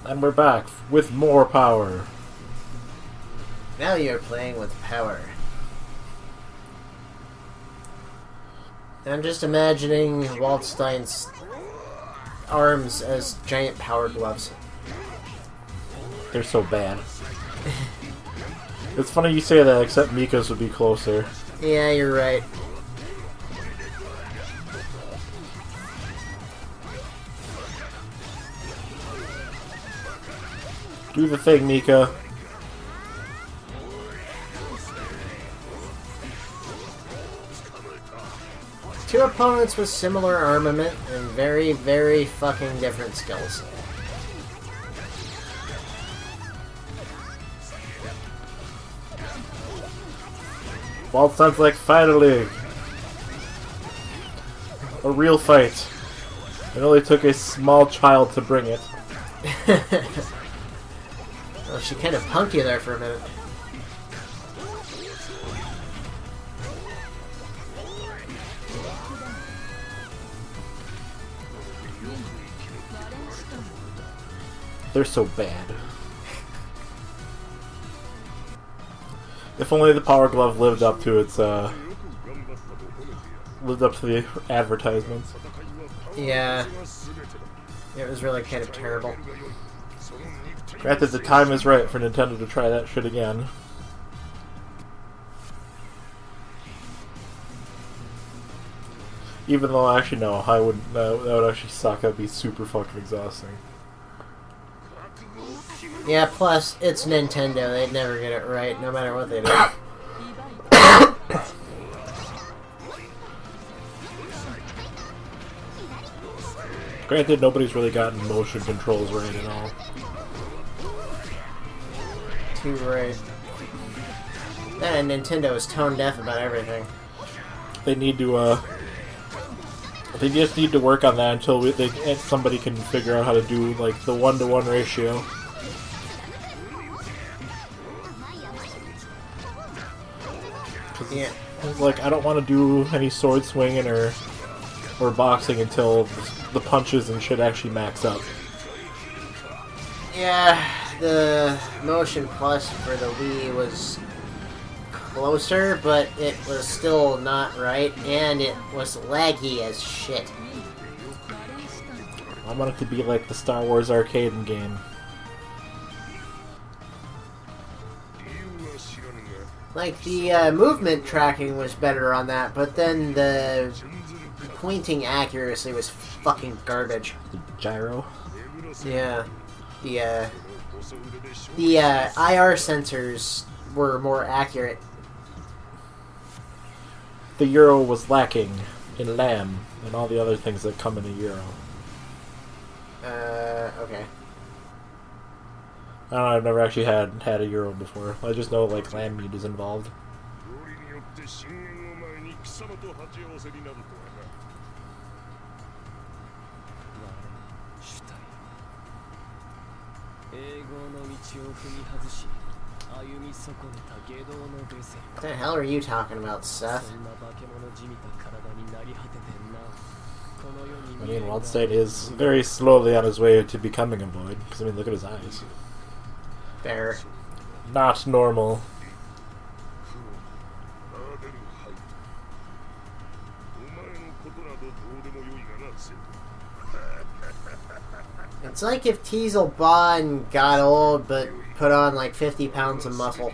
And we're back with more power. Now you're playing with power. I'm just imagining Waldstein's arms as giant power gloves. They're so bad. It's funny you say that, except Mika's would be closer. Yeah, you're right. Do the thing, Mika. Two opponents with similar armament and very, very fucking different skills. Waldstein's like, finally! A real fight. It only took a small child to bring it. Well, she kind of punked you there for a minute. They're so bad. If only the Power Glove lived up to its, lived up to the advertisements. Yeah. It was really kind of terrible. Granted, the time is right for Nintendo to try that shit again. Even though, actually, no, I wouldn't. That would actually suck. That'd be super fucking exhausting. Yeah, plus, it's Nintendo. They'd never get it right, no matter what they do. Granted, nobody's really gotten motion controls right at all. Too right. And Nintendo is tone deaf about everything. They need to, they just need to work on that until somebody can figure out how to do, like, the 1-to-1 ratio. Yeah. Like, I don't want to do any sword swinging or boxing until the punches and shit actually max up. Yeah, the Motion Plus for the Wii was closer, but it was still not right, and it was laggy as shit. I want it to be like the Star Wars arcade game. Like, the movement tracking was better on that, but then the pointing accuracy was fucking garbage. The gyro? Yeah. The IR sensors were more accurate. The Euro was lacking in LAM and all the other things that come in a Euro. Okay. I don't know, I've never actually had a Euro before. I just know, like, LAM meat is involved. What the hell are you talking about, Seth? I mean, Waldstein is very slowly on his way to becoming a void. Because, I mean, look at his eyes. Fair. Not normal. It's like if Teasel Bond got old but put on like 50 pounds of muscle.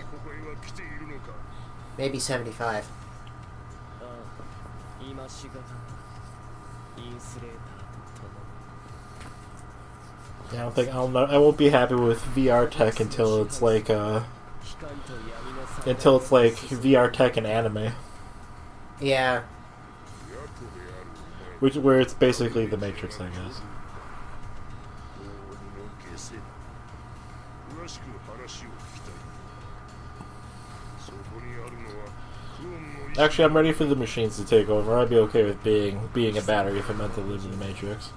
Maybe 75. Yeah, I don't think I won't be happy with VR tech until it's like VR tech and anime, Yeah. where it's basically the Matrix, I guess. Actually, I'm ready for the machines to take over. I'd be okay with being a battery if it meant to live in the Matrix.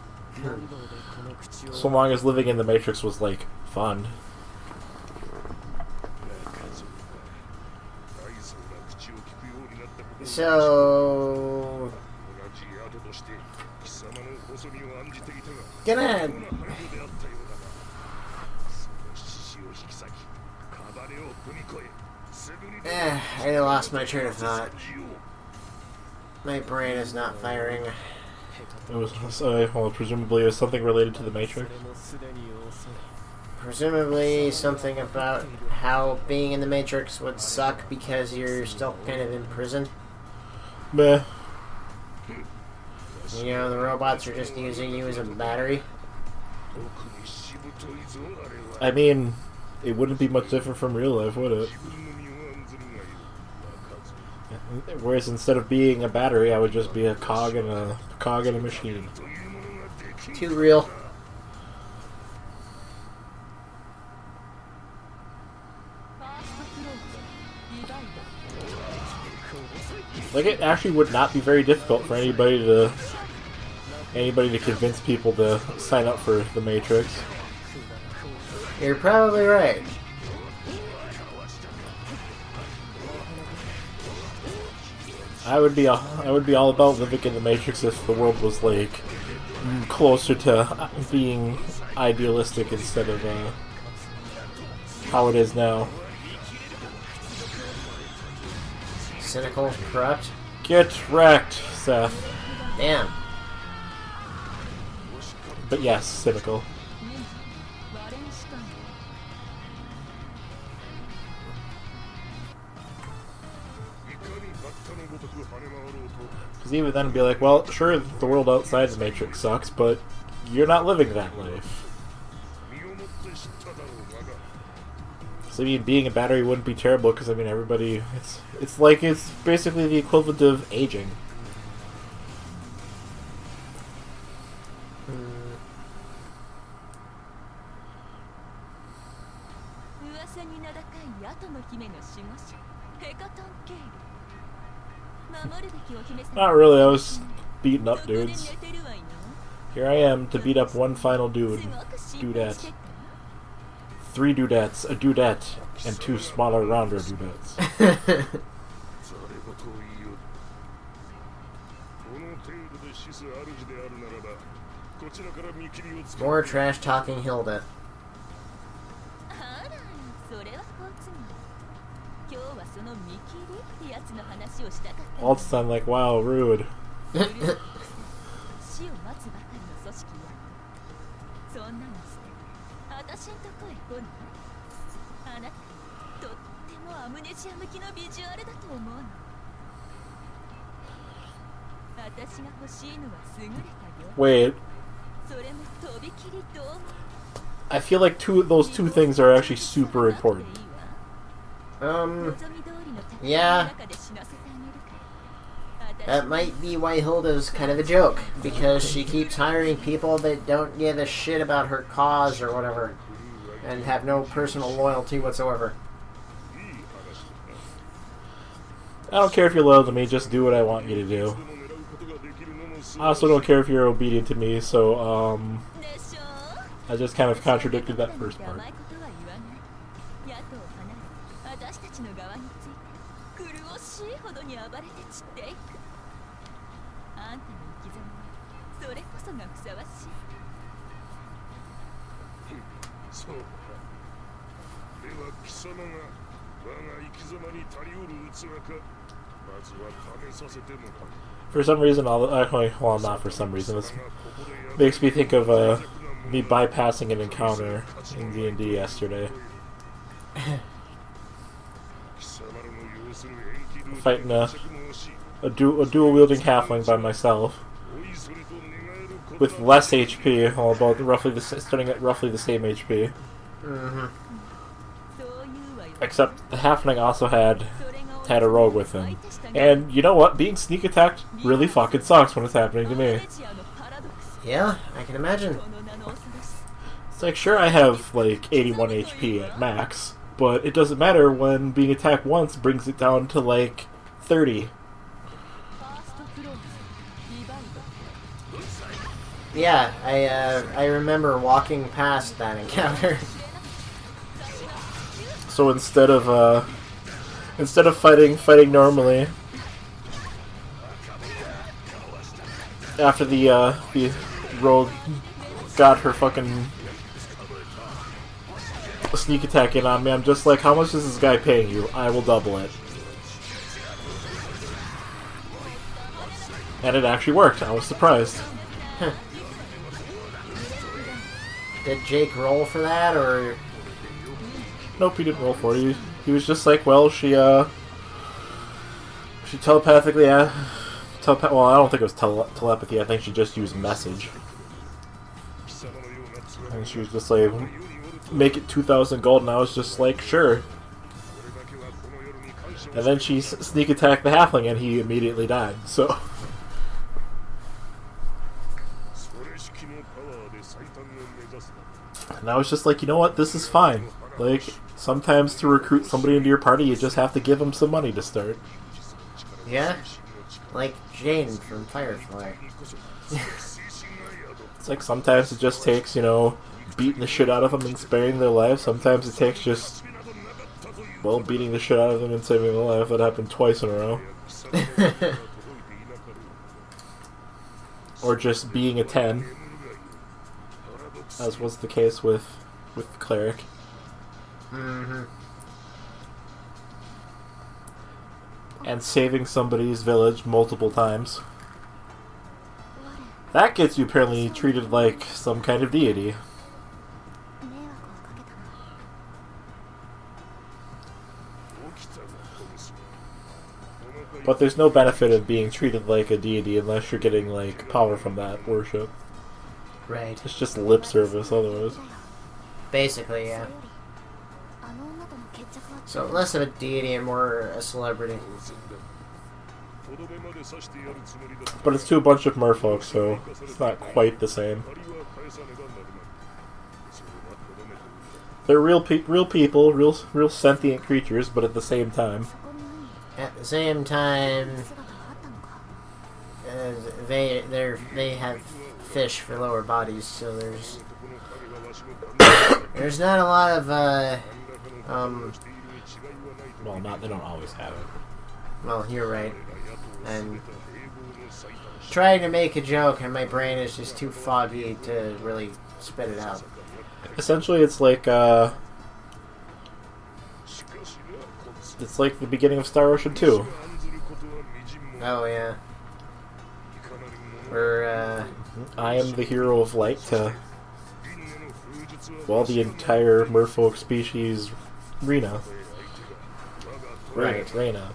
So long as living in the Matrix was, like, fun. So... I lost my train of thought. My brain is not firing. It was, well, presumably it was something related to the Matrix. Presumably something about how being in the Matrix would suck because you're still kind of imprisoned. Meh. You know, the robots are just using you as a battery. I mean, it wouldn't be much different from real life, would it? Whereas instead of being a battery, I would just be a cog in a machine. Too real. Like, it actually would not be very difficult for anybody to convince people to sign up for the Matrix. You're probably right. I would be all about living in the Matrix if the world was like closer to being idealistic instead of how it is now. Cynical, corrupt. Get wrecked, Seth. Damn. But yes, cynical. Because even then it'd be like, well, sure, the world outside the Matrix sucks, but you're not living that life. So I mean, being a battery wouldn't be terrible, because I mean, everybody, it's like, it's basically the equivalent of aging. Not really, I was beating up dudes. Here I am to beat up one final dudette. 3 dudettes, a dudette, and 2 smaller, rounder dudettes. More trash talking Hilda. Waldstein like, wow, rude. Wait. I feel like those two things are actually super important. Yeah. That might be why Hilda's kind of a joke, because she keeps hiring people that don't give a shit about her cause or whatever, and have no personal loyalty whatsoever. I don't care if you're loyal to me, just do what I want you to do. I also don't care if you're obedient to me, so, I just kind of contradicted that first part. For some reason, well, not for some reason, this makes me think of me bypassing an encounter in D&D yesterday. Fighting a dual-wielding halfling by myself. With less HP, all about starting at roughly the same HP. Mm-hmm. Except the halfling also had a rogue with him. And you know what? Being sneak attacked really fucking sucks when it's happening to me. Yeah, I can imagine. It's like, sure, I have like 81 HP at max, but it doesn't matter when being attacked once brings it down to like 30. Yeah, I remember walking past that encounter. So instead of fighting normally, after the rogue got her fucking sneak attack in on me. I'm just like, how much is this guy paying you? I will double it. And it actually worked. I was surprised. Huh. Did Jake roll for that, or...? Nope, he didn't roll for it. He was just like, well, she telepathically, well, I don't think it was telepathy. I think she just used message. And she was just like, make it 2,000 gold, and I was just like, sure. And then she sneak attacked the halfling, and he immediately died, so... And I was just like, you know what, this is fine. Like, sometimes to recruit somebody into your party, you just have to give them some money to start. Yeah? Like Jane from Firefly. It's like, sometimes it just takes, you know, beating the shit out of them and sparing their lives. Sometimes it takes just, well, beating the shit out of them and saving their life. That happened twice in a row. Or just being a 10. As was the case with the cleric. Mm-hmm. And saving somebody's village multiple times. That gets you apparently treated like some kind of deity. But there's no benefit of being treated like a deity unless you're getting, like, power from that worship. Right. It's just lip service otherwise. Basically, yeah. So less of a deity and more a celebrity. But it's to a bunch of merfolk, so it's not quite the same. They're real people, real sentient creatures, but at the same time. At the same time, they have fish for lower bodies, so there's not a lot of well, they don't always have it. Well, you're right. And trying to make a joke, and my brain is just too foggy to really spit it out. Essentially, it's like the beginning of Star Ocean 2. Oh yeah. Where I am the hero of light to, well, the entire merfolk species, Rena. Right. Rena.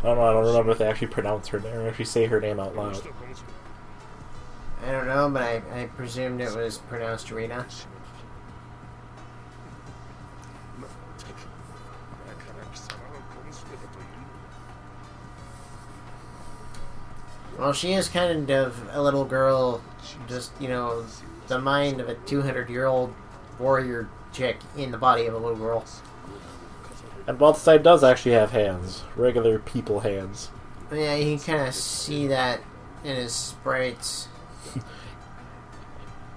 I don't remember if they actually pronounce her name or actually say her name out loud. I don't know, but I presumed it was pronounced Rena. Well, she is kind of a little girl, just, you know, the mind of a 200-year-old warrior chick in the body of a little girl. And Waldstein does actually have hands. Regular people hands. Yeah, you can kind of see that in his sprites.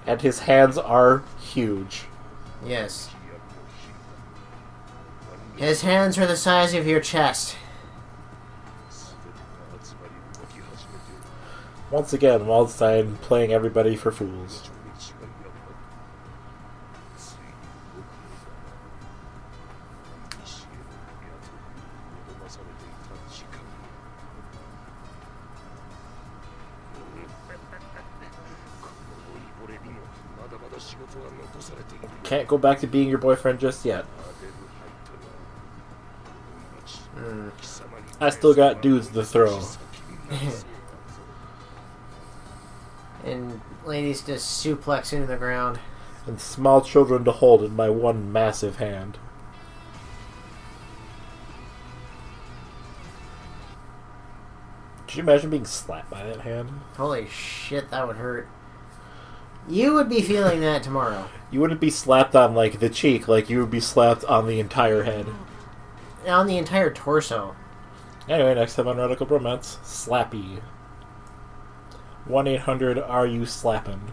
And his hands are huge. Yes. His hands are the size of your chest. Once again, Waldstein playing everybody for fools. Can't go back to being your boyfriend just yet. I still got dudes to throw. And ladies just suplex into the ground. And small children to hold in my one massive hand. Could you imagine being slapped by that hand? Holy shit, that would hurt. You would be feeling that tomorrow. You wouldn't be slapped on, like, the cheek, like you would be slapped on the entire head. On the entire torso. Anyway, next time on Radical Bromance, Slappy. 1-800-Are-You-Slappin'?